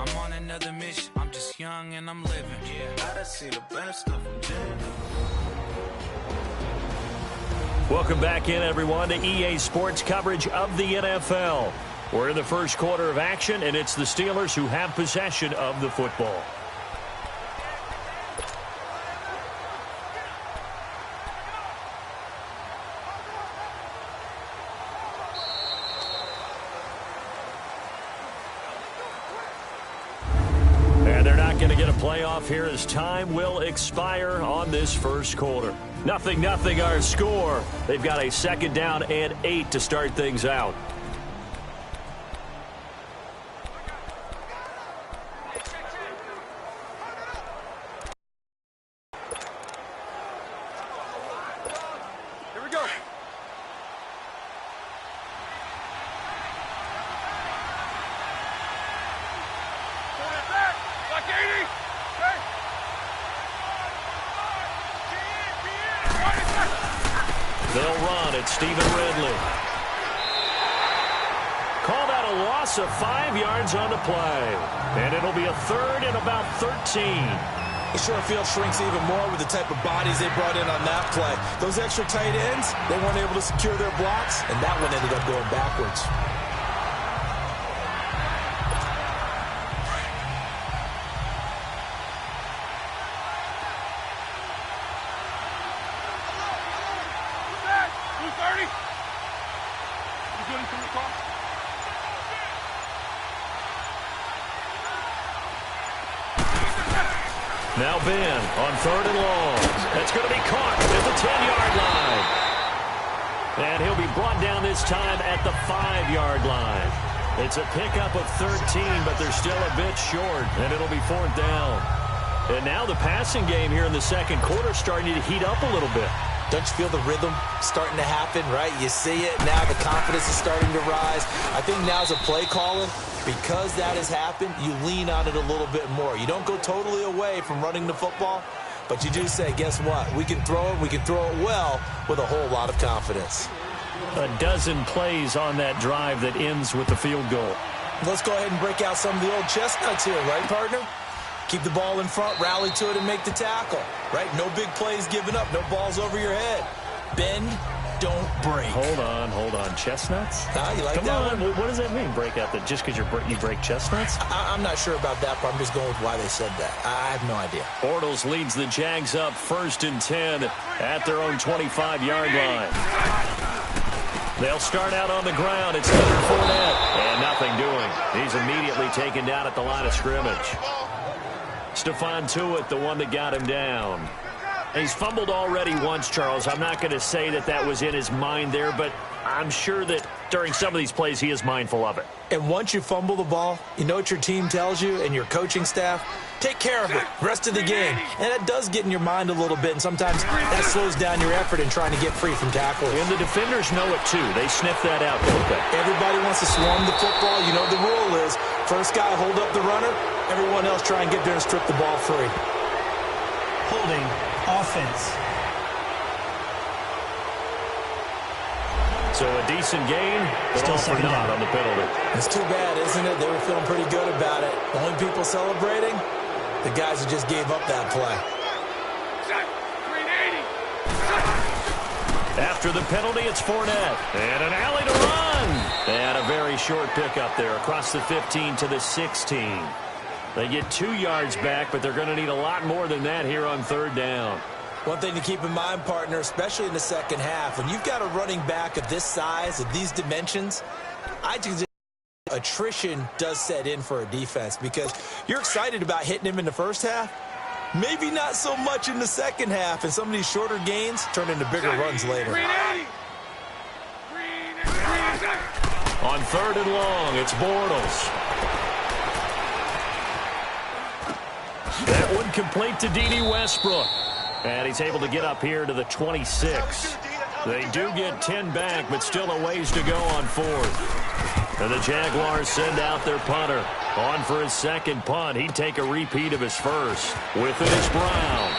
I'm on another mission. I'm just young and I'm living. Yeah, I done seen the best of them, Jim. Welcome back in, everyone, to EA Sports coverage of the NFL. We're in the first quarter of action, and it's the Steelers who have possession of the football. And they're not going to get a playoff here as time will expire on this first quarter. 0-0 our score. They've got a second down and 8 to start things out. They'll run at Stephen Ridley. Called out a loss of 5 yards on the play. And it'll be a third and about 13. The short field shrinks even more with the type of bodies they brought in on that play. Those extra tight ends, they weren't able to secure their blocks, and that one ended up going backwards. Now Ben on third and long. That's going to be caught at the 10-yard line. And he'll be brought down this time at the 5-yard line. It's a pickup of 13, but they're still a bit short, and it'll be fourth down. And now the passing game here in the second quarter starting to heat up a little bit. Don't you feel the rhythm starting to happen, right? You see it. Now the confidence is starting to rise. I think now's a play calling. Because that has happened, you lean on it a little bit more. You don't go totally away from running the football, but you do say, guess what? We can throw it. We can throw it well with a whole lot of confidence. A dozen plays on that drive that ends with the field goal. Let's go ahead and break out some of the old chestnuts here, right, partner? Keep the ball in front, rally to it, and make the tackle, right? No big plays given up, no balls over your head. Bend, don't break. Hold on. Chestnuts? You like Come that on. one? What does that mean, break out? That just because you break chestnuts? I'm not sure about that, but I'm just going with why they said that. I have no idea. Bortles leads the Jags up 1st and 10 at their own 25-yard line. They'll start out on the ground. It's Leonard Fournette. And nothing doing. He's immediately taken down at the line of scrimmage. Stephon Tuitt, the one that got him down. He's fumbled already once, Charles. I'm not going to say that was in his mind there, but I'm sure that during some of these plays he is mindful of it. And once you fumble the ball, you know what your team tells you and your coaching staff? Take care of it rest of the game. And it does get in your mind a little bit, and sometimes that slows down your effort in trying to get free from tackles. And the defenders know it, too. They sniff that out, don't they? Everybody wants to swarm the football. You know the rule is first guy hold up the runner, everyone else try and get there and strip the ball free. Holding offense. So a decent game, but all for naught on the penalty. It's too bad, isn't it? They were feeling pretty good about it. The only people celebrating, the guys who just gave up that play. After the penalty, it's Fournette. And an alley to run. And a very short pickup there across the 15 to the 16. They get 2 yards back, but they're going to need a lot more than that here on third down. One thing to keep in mind, partner, especially in the second half, when you've got a running back of this size, of these dimensions, I think attrition does set in for a defense because you're excited about hitting him in the first half. Maybe not so much in the second half, and some of these shorter gains turn into bigger runs later. On third and long, it's Bortles. That one complete to D.D. Westbrook. And he's able to get up here to the 26. They do get 10 back, but still a ways to go on fourth. And the Jaguars send out their punter. On for his second punt. He'd take a repeat of his first. With it is Brown.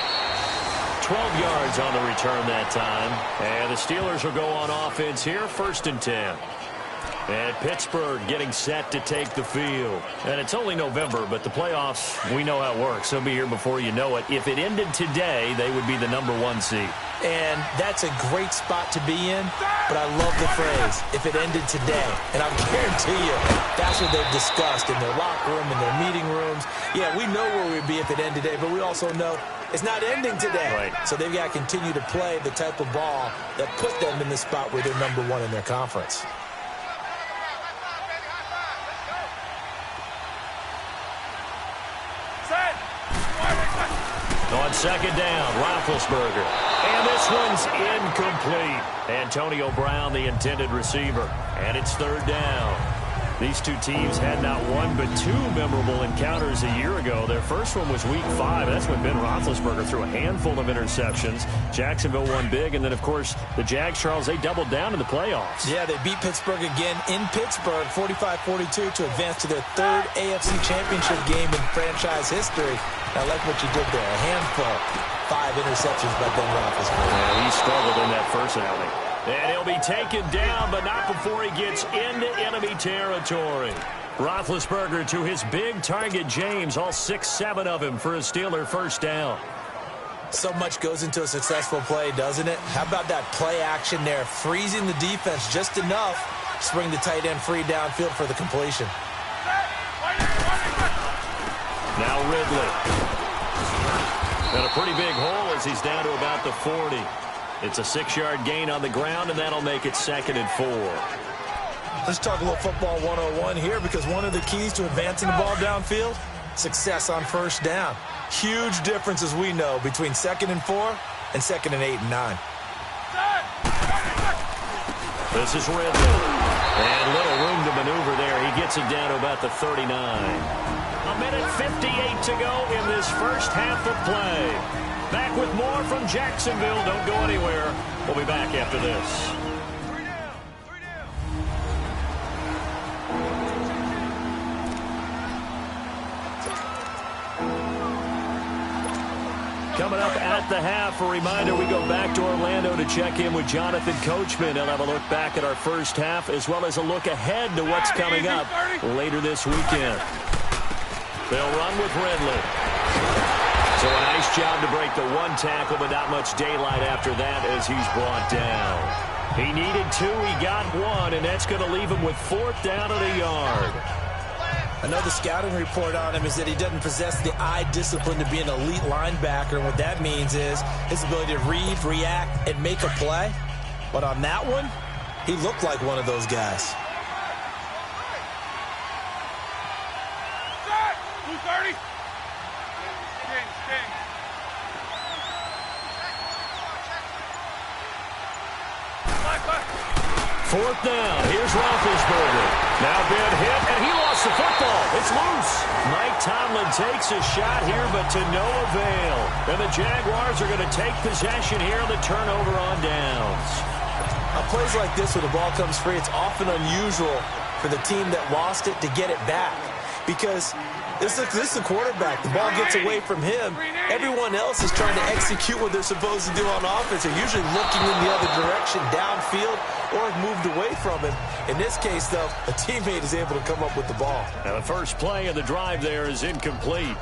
12 yards on the return that time. And the Steelers will go on offense here, 1st and 10. And Pittsburgh getting set to take the field. And it's only November, but the playoffs, we know how it works. They'll be here before you know it. If it ended today, they would be the #1 seed. And that's a great spot to be in, but I love the phrase, if it ended today. And I'll guarantee you, that's what they've discussed in their locker room, in their meeting rooms. Yeah, we know where we'd be if it ended today, but we also know it's not ending today. Right. So they've got to continue to play the type of ball that put them in the spot where they're #1 in their conference. On second down, Roethlisberger. And this one's incomplete. Antonio Brown, the intended receiver. And it's third down. These two teams had not one but two memorable encounters a year ago. Their first one was Week 5. That's when Ben Roethlisberger threw a handful of interceptions. Jacksonville won big. And then, of course, the Jags, Charles, they doubled down in the playoffs. Yeah, they beat Pittsburgh again in Pittsburgh, 45-42, to advance to their third AFC Championship game in franchise history. I like what you did there. A handful. 5 interceptions by Ben Roethlisberger. Yeah, he struggled in that first outing. And he'll be taken down, but not before he gets into enemy territory. Roethlisberger to his big target, James, all 6-7 of him for a Steeler first down. So much goes into a successful play, doesn't it? How about that play action there, freezing the defense just enough to bring the tight end free downfield for the completion. Now Ridley. Got a pretty big hole as he's down to about the 40. It's a 6-yard gain on the ground, and that'll make it 2nd and 4. Let's talk a little football 101 here, because one of the keys to advancing the ball downfield, success on first down. Huge difference, as we know, between 2nd and 4 and 2nd and 8 and 9. This is Ridley. And little room to maneuver there. He gets it down to about the 39. A minute 58 to go in this first half of play. Back with more from Jacksonville. Don't go anywhere. We'll be back after this. Coming up at the half, a reminder, we go back to Orlando to check in with Jonathan Coachman. He'll have a look back at our first half, as well as a look ahead to what's coming up later this weekend. They'll run with Ridley. So a nice job to break the one tackle, but not much daylight after that as he's brought down. He needed 2, he got 1, and that's going to leave him with 4th down and a yard. I know the scouting report on him is that he doesn't possess the eye discipline to be an elite linebacker, and what that means is his ability to read, react, and make a play. But on that one, he looked like one of those guys. 230. 4th down. Here's Roethlisberger. Now been hit, and he lost the football. It's loose. Mike Tomlin takes a shot here, but to no avail. And the Jaguars are going to take possession here on the turnover on downs. On plays like this, when the ball comes free, it's often unusual for the team that lost it to get it back. Because this is the quarterback. The ball gets away from him. Everyone else is trying to execute what they're supposed to do on offense. They're usually looking in the other direction, downfield, or have moved away from him. In this case, though, a teammate is able to come up with the ball. Now the first play of the drive there is incomplete.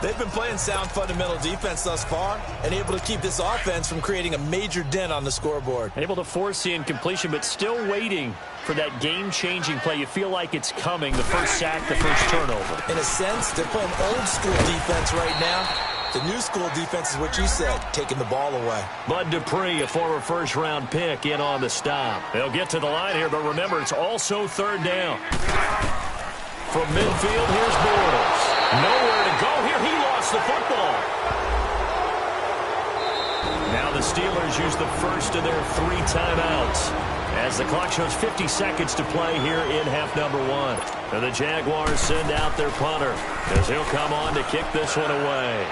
They've been playing sound fundamental defense thus far and able to keep this offense from creating a major dent on the scoreboard. Able to force the incompletion, but still waiting for that game-changing play. You feel like it's coming, the first sack, the first turnover. In a sense, they're playing old-school defense right now. The new school defense is what you said, taking the ball away. Bud Dupree, a former first-round pick, in on the stop. They'll get to the line here, but remember, it's also 3rd down. From midfield, here's Bortles. Nowhere to go here. He lost the football. Now the Steelers use the first of their 3 timeouts as the clock shows 50 seconds to play here in half number 1. And the Jaguars send out their punter as he'll come on to kick this one away.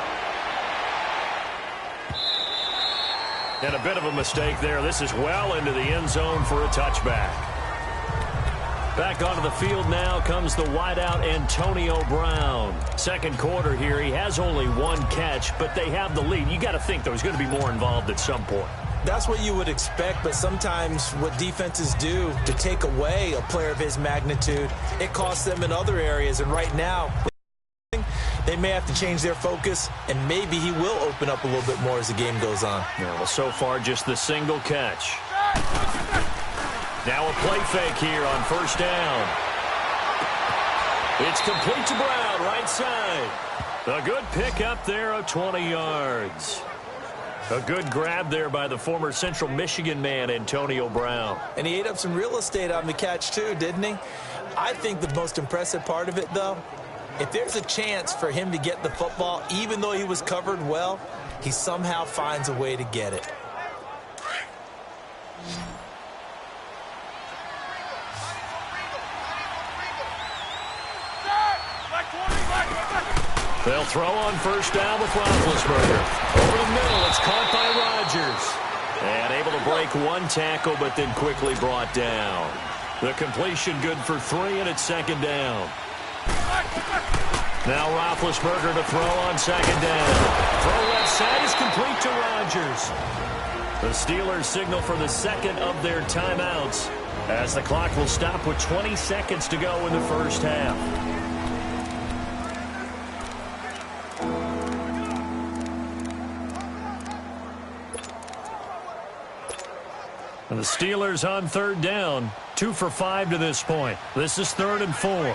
And a bit of a mistake there. This is well into the end zone for a touchback. Back onto the field now comes the wideout Antonio Brown. Second quarter here. He has only 1 catch, but they have the lead. You got to think, though, he's going to be more involved at some point. That's what you would expect, but sometimes what defenses do to take away a player of his magnitude, it costs them in other areas. And right now, they may have to change their focus, and maybe he will open up a little bit more as the game goes on. Yeah, well, so far, just the single catch. Now a play fake here on first down. It's complete to Brown, right side. A good pick up there of 20 yards. A good grab there by the former Central Michigan man, Antonio Brown. And he ate up some real estate on the catch, too, didn't he? I think the most impressive part of it, though, if there's a chance for him to get the football, even though he was covered well, he somehow finds a way to get it. They'll throw on first down with Roethlisberger. Over the middle, it's caught by Rodgers. And able to break one tackle, but then quickly brought down. The completion good for 3, and it's second down. Now Roethlisberger to throw on second down. Throw left side is complete to Rodgers. The Steelers signal for the second of their timeouts as the clock will stop with 20 seconds to go in the first half. And the Steelers on third down, 2 for 5 to this point. This is 3rd and 4.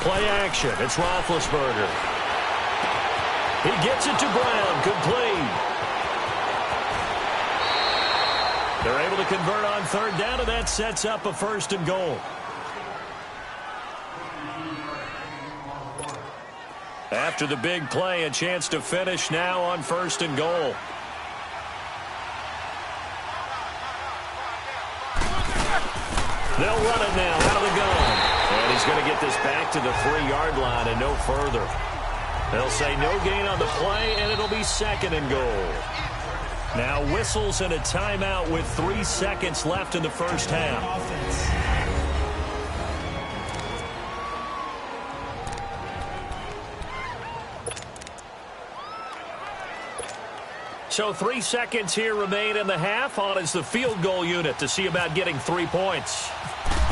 Play action. It's Roethlisberger. He gets it to Brown. Complete. They're able to convert on third down, and that sets up a 1st and goal. After the big play, a chance to finish now on 1st and goal. They'll run it now out of the gun. And he's going to get this back to the 3-yard line and no further. They'll say no gain on the play, and it'll be 2nd and goal. Now whistles and a timeout with 3 seconds left in the first half. So 3 seconds here remain in the half. On is the field goal unit to see about getting 3 points.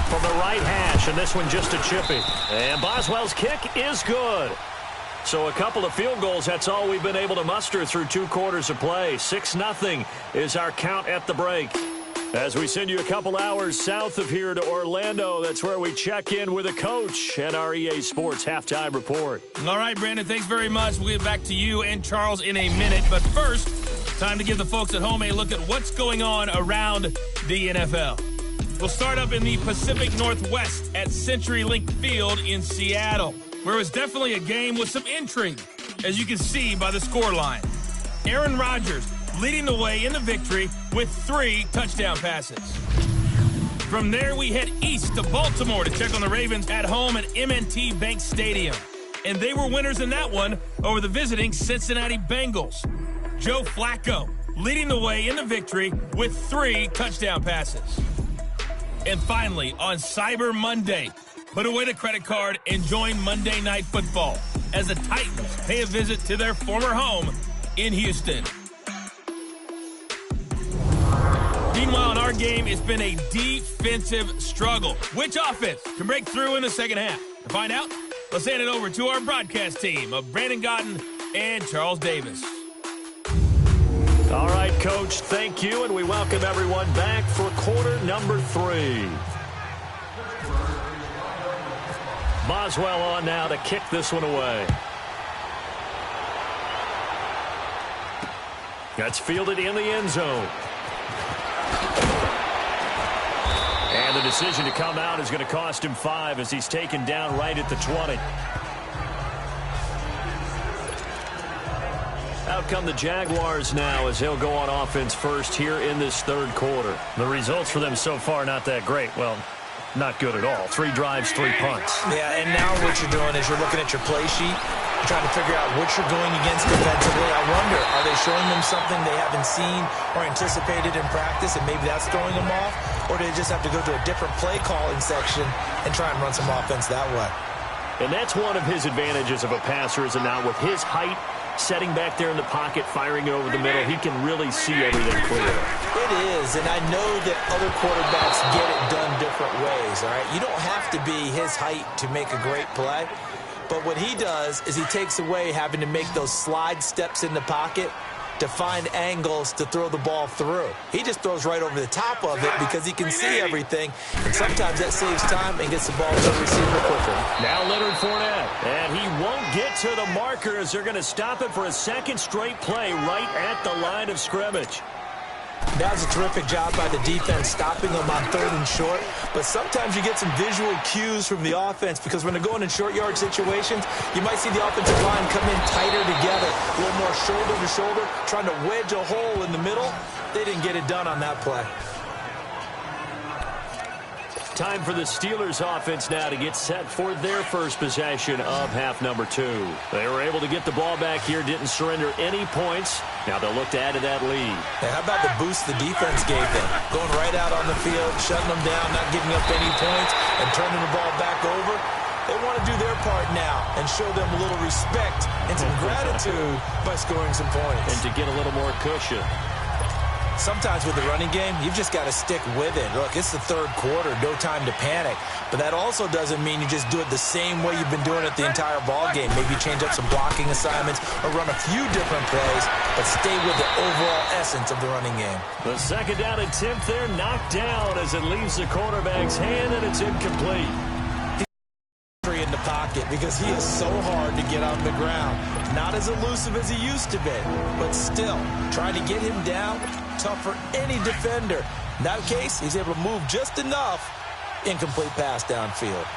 From the right hash, and this one just a chippy. And Boswell's kick is good. So a couple of field goals, that's all we've been able to muster through 2 quarters of play. 6-0 is our count at the break. As we send you a couple hours south of here to Orlando, that's where we check in with a coach and our EA Sports Halftime Report. All right, Brandon, thanks very much. We'll get back to you and Charles in a minute. But first, time to give the folks at home a look at what's going on around the NFL. We'll start up in the Pacific Northwest at CenturyLink Field in Seattle, where it was definitely a game with some intrigue, as you can see by the scoreline. Aaron Rodgers leading the way in the victory with 3 touchdown passes. From there, we head east to Baltimore to check on the Ravens at home at M&T Bank Stadium. And they were winners in that one over the visiting Cincinnati Bengals. Joe Flacco leading the way in the victory with 3 touchdown passes. And finally, on Cyber Monday, put away the credit card and join Monday Night Football as the Titans pay a visit to their former home in Houston. Meanwhile, in our game, it's been a defensive struggle. Which offense can break through in the second half? To find out, let's hand it over to our broadcast team of Brandon Godden and Charles Davis. All right, Coach, thank you, and we welcome everyone back for quarter number 3. Boswell on now to kick this one away. That's fielded in the end zone. And the decision to come out is going to cost him 5 as he's taken down right at the 20. Out come the Jaguars now as they'll go on offense first here in this 3rd quarter. The results for them so far not that great. Well, not good at all. 3 drives, 3 punts. Yeah, and now what you're doing is you're looking at your play sheet. You're trying to figure out what you're going against defensively. I wonder, are they showing them something they haven't seen or anticipated in practice, and maybe that's throwing them off? Or do they just have to go to a different play calling section and try and run some offense that way? And that's one of his advantages of a passer, is it not? With his height, setting back there in the pocket, firing it over the middle. He can really see everything clear. It is, and I know that other quarterbacks get it done different ways, all right? You don't have to be his height to make a great play, but what he does is he takes away having to make those slide steps in the pocket to find angles to throw the ball through. He just throws right over the top of it because he can see everything, and sometimes that saves time and gets the ball to the receiver quicker. Now Leonard Fournette, and he won't get to the marker as they're going to stop it for a second straight play right at the line of scrimmage. That was a terrific job by the defense stopping them on 3rd and short. But sometimes you get some visual cues from the offense because when they're going in short yard situations, you might see the offensive line come in tighter together, a little more shoulder to shoulder, trying to wedge a hole in the middle. They didn't get it done on that play. Time for the Steelers offense now to get set for their first possession of half number 2. They were able to get the ball back here, didn't surrender any points. Now they'll look to add to that lead. Hey, how about the boost the defense gave them? Going right out on the field, shutting them down, not giving up any points, and turning the ball back over. They want to do their part now and show them a little respect and some gratitude by scoring some points. And to get a little more cushion. Sometimes with the running game, you've just got to stick with it. Look, it's the 3rd quarter, no time to panic. But that also doesn't mean you just do it the same way you've been doing it the entire ball game. Maybe change up some blocking assignments or run a few different plays, but stay with the overall essence of the running game. The second down attempt there knocked down as it leaves the quarterback's hand, and it's incomplete. In the pocket because he is so hard to get on the ground. Not as elusive as he used to be, but still, trying to get him down, tough for any defender. In that case, he's able to move just enough. Incomplete pass downfield.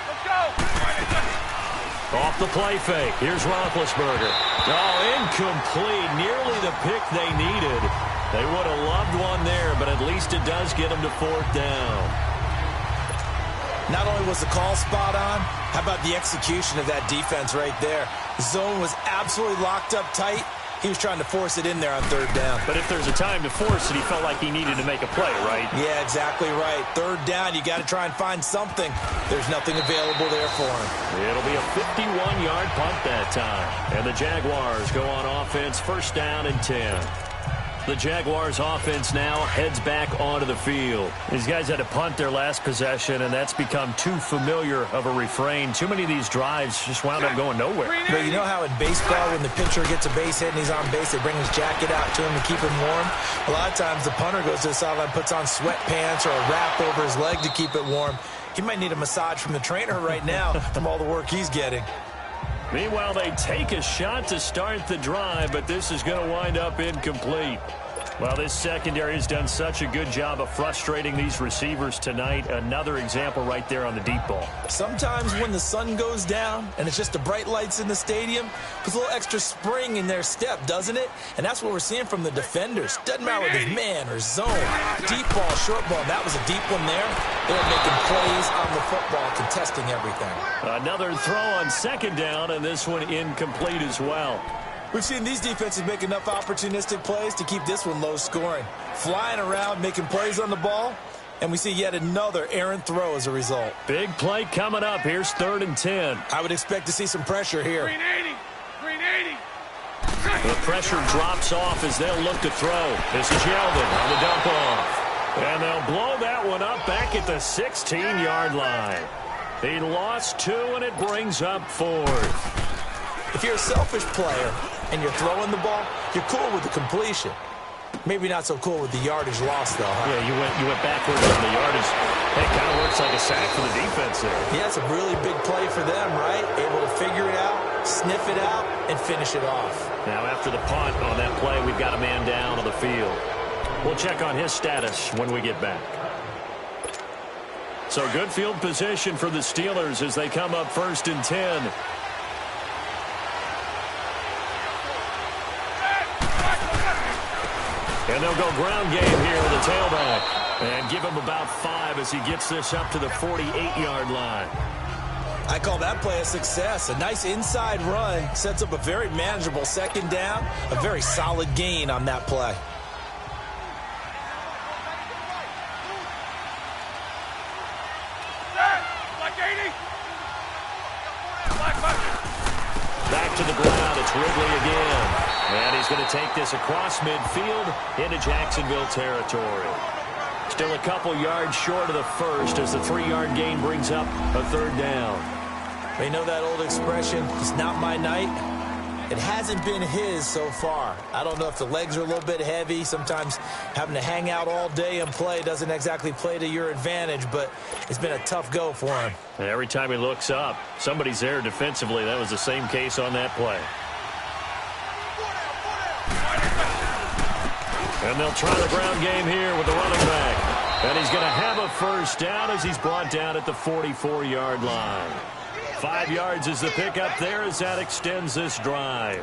Let's go. Off the play fake. Here's Roethlisberger. Oh, incomplete. Nearly the pick they needed. They would have loved one there, but at least it does get them to 4th down. Not only was the call spot on, how about the execution of that defense right there? The zone was absolutely locked up tight. He was trying to force it in there on 3rd down. But if there's a time to force it, he felt like he needed to make a play, right? Yeah, exactly right. 3rd down, you got to try and find something. There's nothing available there for him. It'll be a 51-yard punt that time. And the Jaguars go on offense, 1st down and 10. The Jaguars offense now heads back onto the field. These guys had to punt their last possession, and that's become too familiar of a refrain. Too many of these drives just wound up going nowhere. But you know how in baseball, when the pitcher gets a base hit and he's on base, they bring his jacket out to him to keep him warm? A lot of times the punter goes to the sideline, puts on sweatpants or a wrap over his leg to keep it warm. He might need a massage from the trainer right now from all the work he's getting. Meanwhile, they take a shot to start the drive, but this is going to wind up incomplete. Well, this secondary has done such a good job of frustrating these receivers tonight. Another example right there on the deep ball. Sometimes when the sun goes down and it's just the bright lights in the stadium, puts a little extra spring in their step, doesn't it? And that's what we're seeing from the defenders. Doesn't matter whether it's man or zone, deep ball, short ball. That was a deep one there. They're making plays on the football, contesting everything. Another throw on 2nd down, and this one incomplete as well. We've seen these defenses make enough opportunistic plays to keep this one low scoring. Flying around, making plays on the ball, and we see yet another errant throw as a result. Big play coming up. Here's 3rd and 10. I would expect to see some pressure here. 380. The pressure drops off as they'll look to throw. This is Yeldon on the dump off. And they'll blow that one up back at the 16-yard line. He lost 2, and it brings up 4th. If you're a selfish player and you're throwing the ball, you're cool with the completion. Maybe not so cool with the yardage loss, though, huh? Yeah, you went backwards on the yardage. It kind of works like a sack for the defense there. Yeah, it's a really big play for them, right? Able to figure it out, sniff it out, and finish it off. Now, after the punt on that play, we've got a man down on the field. We'll check on his status when we get back. So good field position for the Steelers as they come up 1st and 10. And they'll go ground game here with the tailback. And give him about 5 as he gets this up to the 48-yard line. I call that play a success. A nice inside run sets up a very manageable 2nd down. A very solid gain on that play. Back to the ground. It's Ridley again. And he's going to take this across midfield into Jacksonville territory. Still a couple yards short of the first as the 3-yard gain brings up a third down. You know that old expression, it's not my night? It hasn't been his so far. I don't know if the legs are a little bit heavy. Sometimes having to hang out all day and play doesn't exactly play to your advantage, but it's been a tough go for him. And every time he looks up, somebody's there defensively. That was the same case on that play. And they'll try the ground game here with the running back. And he's going to have a first down as he's brought down at the 44-yard line. 5 yards is the pickup there as that extends this drive.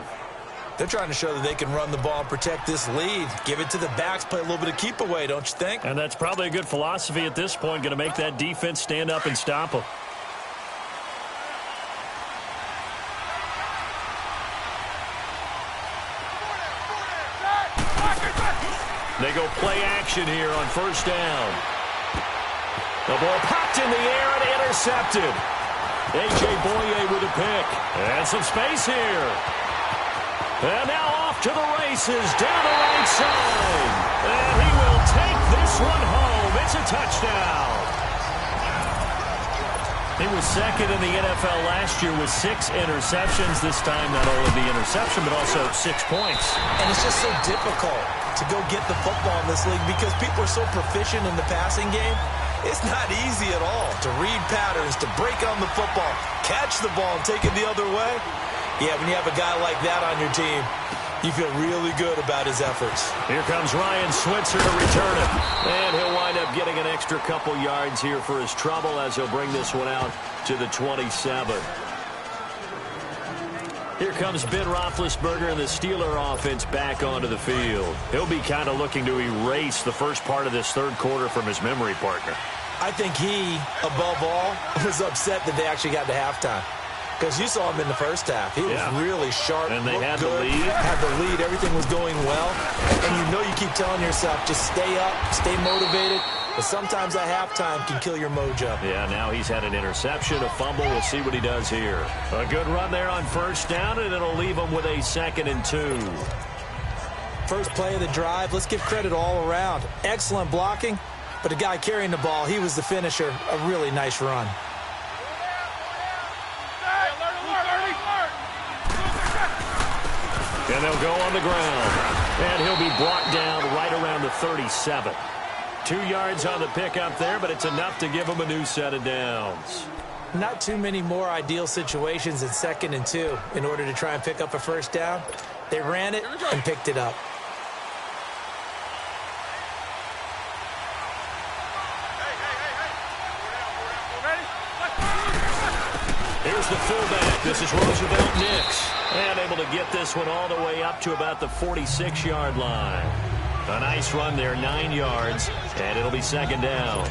They're trying to show that they can run the ball and protect this lead. Give it to the backs, play a little bit of keep away, don't you think? And that's probably a good philosophy at this point, going to make that defense stand up and stop them. They go play action here on first down. The ball popped in the air and intercepted. A.J. Boye with a pick. And some space here. And now off to the races down the right side. And he will take this one home. It's a touchdown. He was second in the NFL last year with 6 interceptions. This time not only the interception, but also 6 points. And it's just so difficult to go get the football in this league because people are so proficient in the passing game. It's not easy at all to read patterns, to break on the football, catch the ball, and take it the other way. Yeah, when you have a guy like that on your team, you feel really good about his efforts. Here comes Ryan Switzer to return it. And he'll wind up getting an extra couple yards here for his trouble as he'll bring this one out to the 27. Here comes Ben Roethlisberger and the Steeler offense back onto the field. He'll be kind of looking to erase the first part of this third quarter from his memory partner. I think he, above all, was upset that they actually got to halftime. Because you saw him in the first half. He was really sharp. And they had good, the lead. Had the lead. Everything was going well. And you know you keep telling yourself, just stay up, stay motivated. But sometimes that halftime can kill your mojo. Yeah, now he's had an interception, a fumble. We'll see what he does here. A good run there on first down, and it'll leave him with a 2nd and 2. First play of the drive. Let's give credit all around. Excellent blocking. But the guy carrying the ball, he was the finisher. A really nice run. And they'll go on the ground. And he'll be brought down right around the 37. 2 yards on the pickup there, but it's enough to give him a new set of downs. Not too many more ideal situations in 2nd and 2 in order to try and pick up a first down. They ran it and picked it up. Here's the fullback. This is Roosevelt Nix. And able to get this one all the way up to about the 46-yard line. A nice run there, 9 yards, and it'll be 2nd down.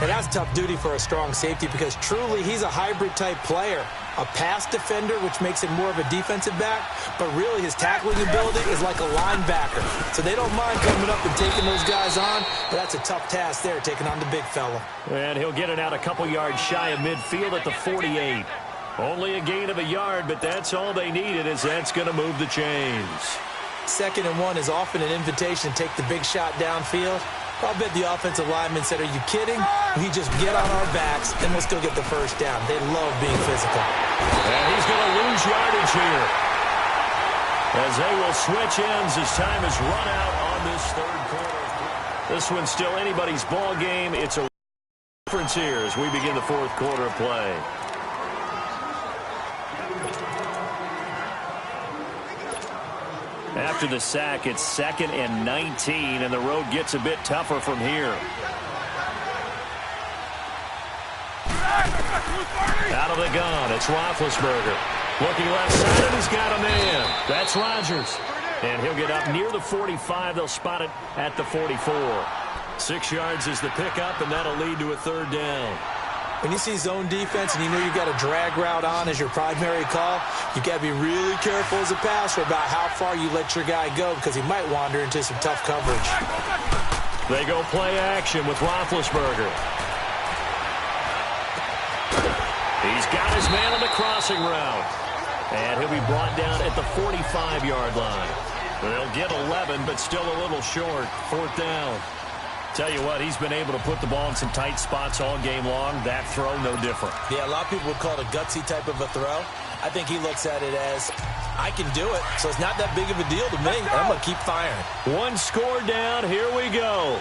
And that's tough duty for a strong safety because truly he's a hybrid-type player. A pass defender, which makes him more of a defensive back, but really his tackling ability is like a linebacker. So they don't mind coming up and taking those guys on, but that's a tough task there, taking on the big fella. And he'll get it out a couple yards shy of midfield at the 48. Only a gain of a yard, but that's all they needed as that's going to move the chains. 2nd and 1 is often an invitation to take the big shot downfield. I'll bet the offensive lineman said, are you kidding? We just get on our backs and we'll still get the first down. They love being physical. And he's going to lose yardage here as they will switch ends as time is run out on this third quarter. This one's still anybody's ball game. It's a difference here as we begin the fourth quarter of play. After the sack, it's 2nd and 19, and the road gets a bit tougher from here. Out of the gun, it's Roethlisberger. Looking left side, and he's got a man. That's Rodgers. And he'll get up near the 45. They'll spot it at the 44. 6 yards is the pickup, and that'll lead to a third down. When you see zone defense and you know you've got a drag route on as your primary call, you've got to be really careful as a passer about how far you let your guy go because he might wander into some tough coverage. They go play action with Roethlisberger. He's got his man on the crossing route. And he'll be brought down at the 45-yard line. They'll get 11, but still a little short. 4th down. Tell you what, he's been able to put the ball in some tight spots all game long. That throw, no different. Yeah, a lot of people would call it a gutsy type of a throw. I think he looks at it as, I can do it, so it's not that big of a deal to me. I'm going to keep firing. One score down. Here we go.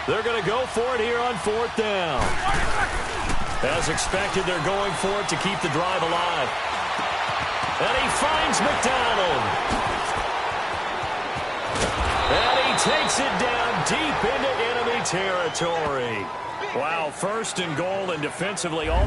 They're going to go for it here on 4th down. As expected, they're going for it to keep the drive alive. And he finds McDonald. And he takes it down deep into enemy territory. Wow, 1st and goal, and defensively all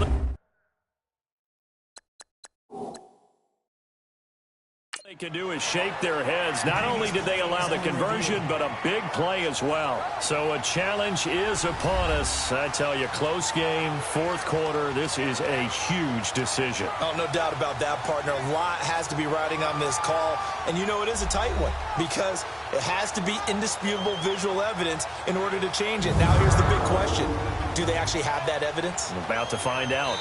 they can do is shake their heads. Not only did they allow the conversion, but a big play as well. So a challenge is upon us. I tell you, close game, 4th quarter. This is a huge decision. Oh, no doubt about that, partner. A lot has to be riding on this call. And you know it is a tight one because it has to be indisputable visual evidence in order to change it. Now here's the big question. Do they actually have that evidence? I'm about to find out.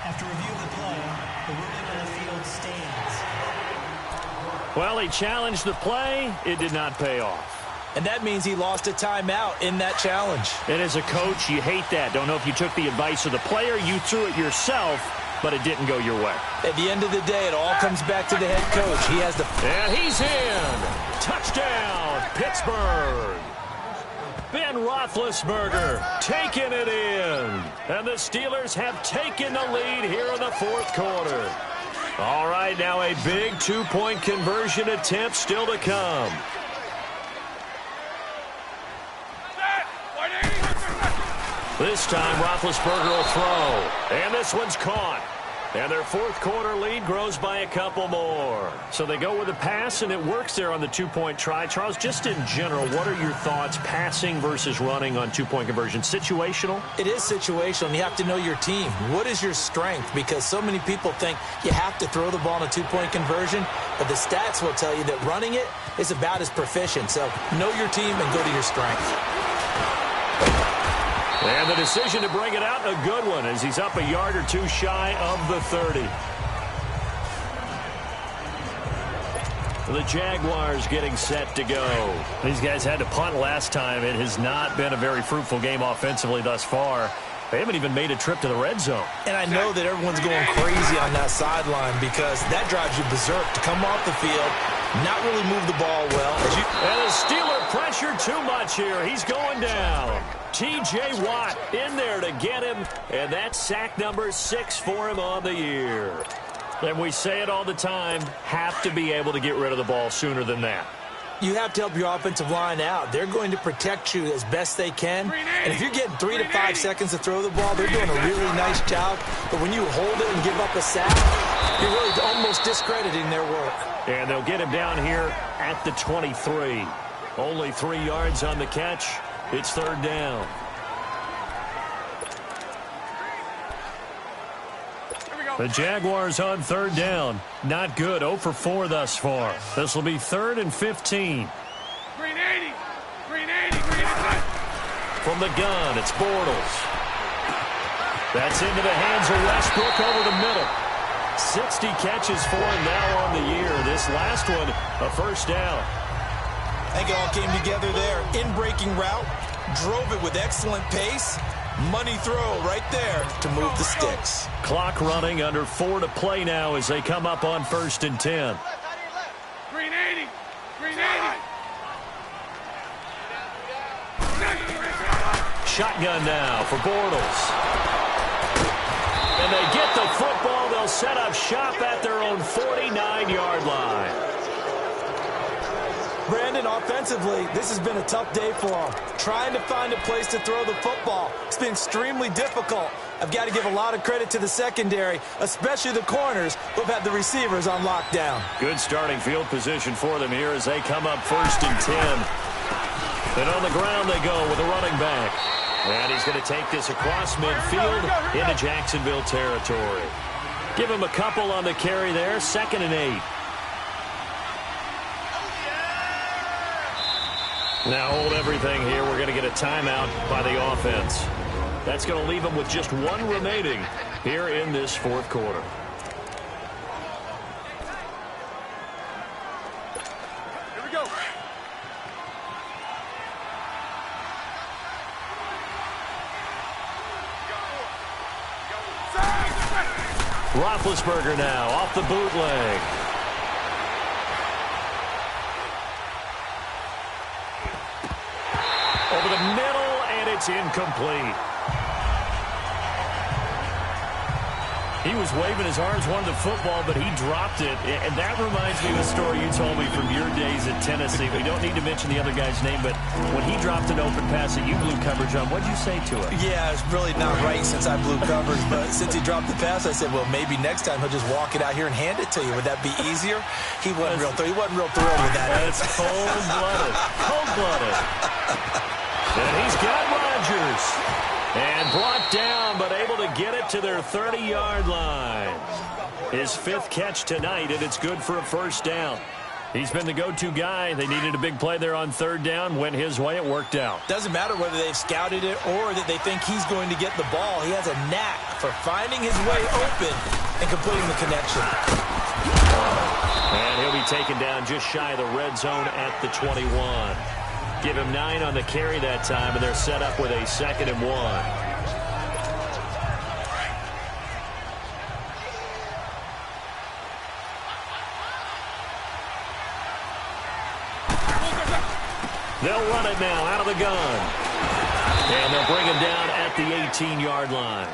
After review of the play, the ruling on the field stands. Well, he challenged the play. It did not pay off. And that means he lost a timeout in that challenge. And as a coach, you hate that. Don't know if you took the advice of the player. You threw it yourself, but it didn't go your way. At the end of the day, it all comes back to the head coach. He has the... And he's in. Touchdown, Pittsburgh. Ben Roethlisberger taking it in. And the Steelers have taken the lead here in the 4th quarter. All right, now a big 2-point conversion attempt still to come. This time, Roethlisberger will throw. And this one's caught. And their 4th quarter lead grows by a couple more. So they go with a pass, and it works there on the 2-point try. Charles, just in general, what are your thoughts passing versus running on 2-point conversion? Situational? It is situational, and you have to know your team. What is your strength? Because so many people think you have to throw the ball in a 2-point conversion, but the stats will tell you that running it is about as proficient. So know your team and go to your strength. And the decision to bring it out, a good one, as he's up a yard or two shy of the 30. The Jaguars getting set to go. These guys had to punt last time. It has not been a very fruitful game offensively thus far. They haven't even made a trip to the red zone. And I know that everyone's going crazy on that sideline because that drives you berserk to come off the field, not really move the ball well. And the Steeler pressure too much here. He's going down. T.J. Watt in there to get him, and that's sack number 6 for him on the year. And we say it all the time, have to be able to get rid of the ball sooner than that. You have to help your offensive line out. They're going to protect you as best they can. And if you're getting 3 to 5 seconds to throw the ball, they're doing a really nice job. But when you hold it and give up a sack, you're really almost discrediting their work. And they'll get him down here at the 23. Only 3 yards on the catch. It's 3rd down. The Jaguars on 3rd down. Not good. 0 for 4 thus far. This will be 3rd and 15. Green 80. Green 80. Green 80. From the gun, it's Bortles. That's into the hands of Westbrook over the middle. 60 catches for him now on the year. This last one, a 1st down. I think it all came together there. In-breaking route, drove it with excellent pace. Money throw right there to move the sticks. Clock running, under 4 to play now as they come up on 1st and 10. Green 80. Green 80. Shotgun now for Bortles. And they get the football. They'll set up shop at their own 49-yard line. Brandon, offensively, this has been a tough day for them. Trying to find a place to throw the football. It's been extremely difficult. I've got to give a lot of credit to the secondary, especially the corners who have had the receivers on lockdown. Good starting field position for them here as they come up 1st and 10. And on the ground they go with a running back. And he's going to take this across midfield into Jacksonville territory. Give him a couple on the carry there. 2nd and 8. Now hold everything here. We're going to get a timeout by the offense. That's going to leave them with just 1 remaining here in this fourth quarter. Here we go. Roethlisberger now off the bootleg. Over the middle, and it's incomplete. He was waving his arms, wanted the football, but he dropped it. And that reminds me of a story you told me from your days at Tennessee. We don't need to mention the other guy's name, but when he dropped an open pass that you blew coverage on, what did you say to it? Yeah, it's really not right since I blew coverage, but since he dropped the pass, I said, well, maybe next time he'll just walk it out here and hand it to you. Would that be easier? He wasn't real thrilled with that. That's cold-blooded. Cold-blooded. And he's got Rodgers. And brought down, but able to get it to their 30-yard line. His fifth catch tonight, and it's good for a first down. He's been the go-to guy. They needed a big play there on third down. Went his way. It worked out. Doesn't matter whether they've scouted it or that they think he's going to get the ball. He has a knack for finding his way open and completing the connection. And he'll be taken down just shy of the red zone at the 21. Give him 9 on the carry that time, and they're set up with a 2nd and 1. They'll run it now out of the gun. And they'll bring him down at the 18-yard line.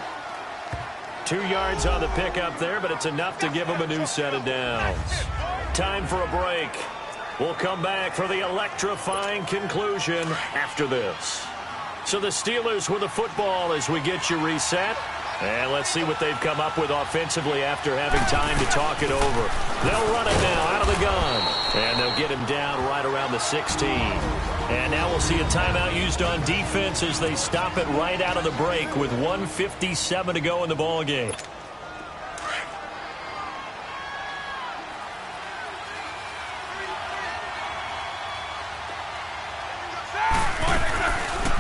2 yards on the pickup there, but it's enough to give him a new set of downs. Time for a break. We'll come back for the electrifying conclusion after this. So the Steelers with the football as we get you reset. And let's see what they've come up with offensively after having time to talk it over. They'll run it now out of the gun. And they'll get him down right around the 16. And now we'll see a timeout used on defense as they stop it right out of the break with 1:57 to go in the ballgame.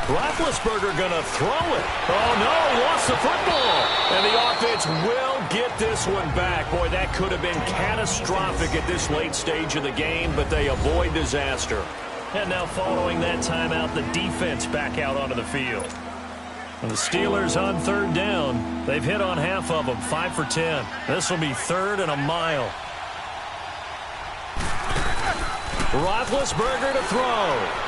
Roethlisberger going to throw it. Oh, no, lost the football. And the offense will get this one back. Boy, that could have been catastrophic at this late stage of the game, but they avoid disaster. And now following that timeout, the defense back out onto the field. And the Steelers on third down. They've hit on half of them, 5 for 10. This will be 3rd and a mile. Roethlisberger to throw.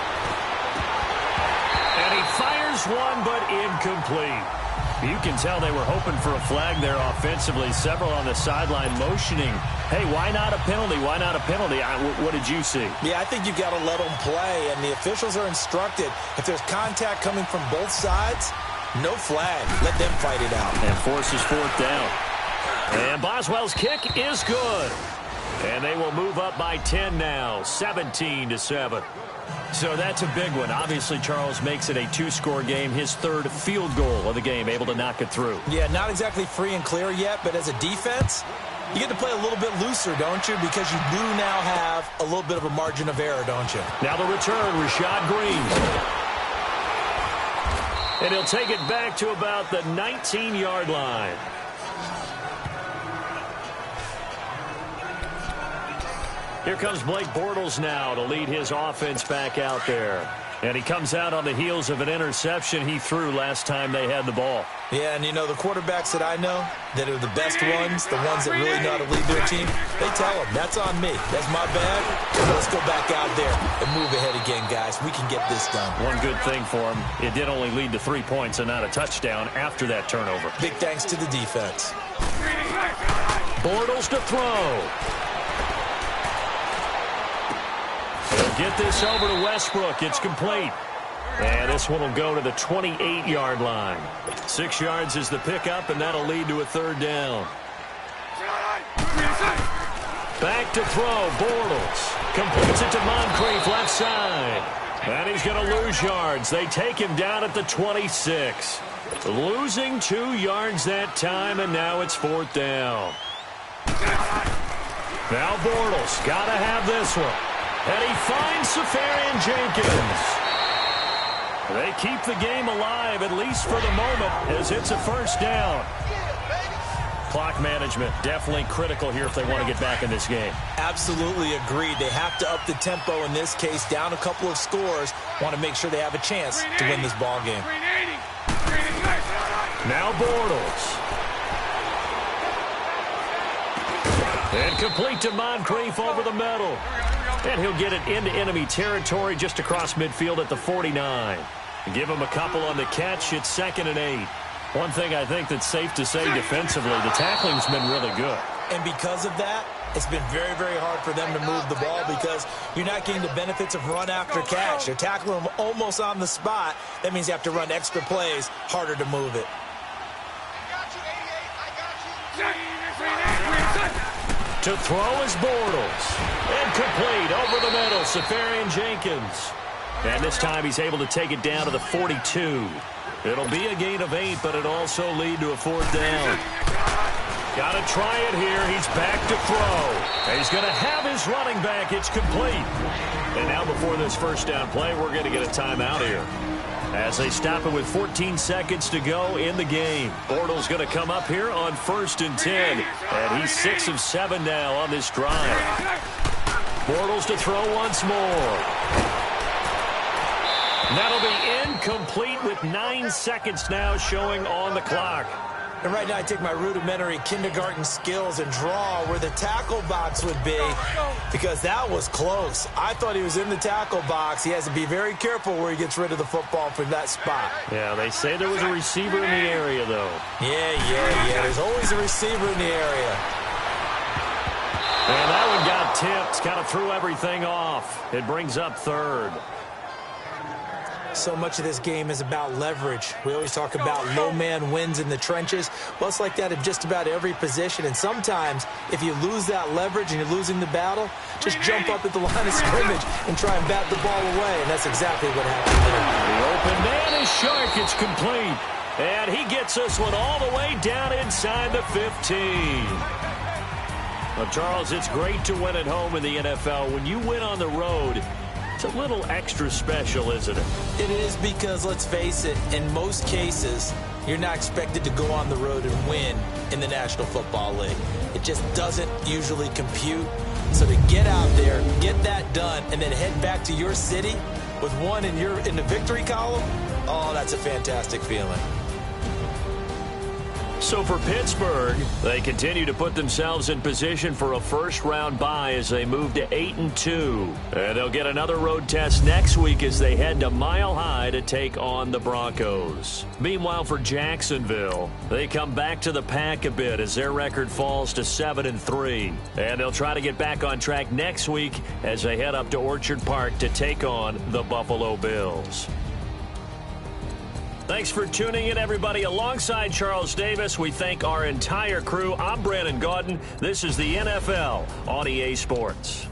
And he fires one, but incomplete. You can tell they were hoping for a flag there offensively. Several on the sideline motioning, hey, why not a penalty? Why not a penalty? What did you see? Yeah, I think you've got to let them play, and the officials are instructed. If there's contact coming from both sides, no flag. Let them fight it out. And forces 4th down. And Boswell's kick is good. And they will move up by 10 now, 17-7. So that's a big one. Obviously, Charles makes it a 2-score game. His 3rd field goal of the game, able to knock it through. Yeah, not exactly free and clear yet, but as a defense, you get to play a little bit looser, don't you? Because you do now have a little bit of a margin of error, don't you? Now the return, Rashad Green. And he'll take it back to about the 19-yard line. Here comes Blake Bortles now to lead his offense back out there. And he comes out on the heels of an interception he threw last time they had the ball. Yeah, and you know, the quarterbacks that I know that are the best ones, the ones that really know how to lead their team, they tell them, that's on me. That's my bad. Let's go back out there and move ahead again, guys. We can get this done. One good thing for him, it did only lead to 3 points and not a touchdown after that turnover. Big thanks to the defense. Bortles to throw. They'll get this over to Westbrook. It's complete. And this one will go to the 28-yard line. 6 yards is the pickup, and that'll lead to a 3rd down. Back to throw, Bortles. Completes it to Moncrief, left side. And he's going to lose yards. They take him down at the 26. Losing 2 yards that time, and now it's 4th down. Now Bortles, got to have this one. And he finds Safarian Jenkins. They keep the game alive, at least for the moment, as it's a 1st down. Clock management, definitely critical here if they want to get back in this game. Absolutely agreed. They have to up the tempo in this case, down a couple of scores. Want to make sure they have a chance to win this ball game. Now Bortles. And complete to Moncrief over the middle. And he'll get it into enemy territory just across midfield at the 49. Give him a couple on the catch. It's 2nd and 8. One thing I think that's safe to say defensively, the tackling's been really good. And because of that, it's been very, very hard for them to move the ball because you're not getting the benefits of run after catch. They're tackling them almost on the spot. That means you have to run extra plays, harder to move it. To throw is Bortles. And complete over the middle, Safarian Jenkins. And this time he's able to take it down to the 42. It'll be a gain of 8, but it'll also lead to a 4th down. Got to try it here. He's back to throw. And he's going to have his running back. It's complete. And now before this first down play, we're going to get a timeout here. As they stop it with 14 seconds to go in the game. Bortles going to come up here on 1st and 10. And he's 6 of 7 now on this drive. Bortles to throw once more. That'll be incomplete with 9 seconds now showing on the clock. And right now I take my rudimentary kindergarten skills and draw where the tackle box would be because that was close. I thought he was in the tackle box. He has to be very careful where he gets rid of the football from that spot. Yeah, they say there was a receiver in the area, though. Yeah. There's always a receiver in the area. And that one got tipped. Kind of threw everything off. It brings up 3rd. So much of this game is about leverage. We always talk about low man wins in the trenches. Well, it's like that in just about every position. And sometimes, if you lose that leverage and you're losing the battle, just jump up at the line of scrimmage and try and bat the ball away. And that's exactly what happened there. The open man is Shark. It's complete. And he gets this one all the way down inside the 15. Well, Charles, it's great to win at home in the NFL. When you win on the road, it's a little extra special, isn't it? It is because, let's face it, in most cases, you're not expected to go on the road and win in the National Football League. It just doesn't usually compute. So to get out there, get that done, and then head back to your city with one in the victory column, oh, that's a fantastic feeling. So for Pittsburgh, they continue to put themselves in position for a first-round bye as they move to 8-2. And they'll get another road test next week as they head to Mile High to take on the Broncos. Meanwhile, for Jacksonville, they come back to the pack a bit as their record falls to 7-3. And they'll try to get back on track next week as they head up to Orchard Park to take on the Buffalo Bills. Thanks for tuning in, everybody. Alongside Charles Davis, we thank our entire crew. I'm Brandon Gaudin. This is the NFL on EA Sports.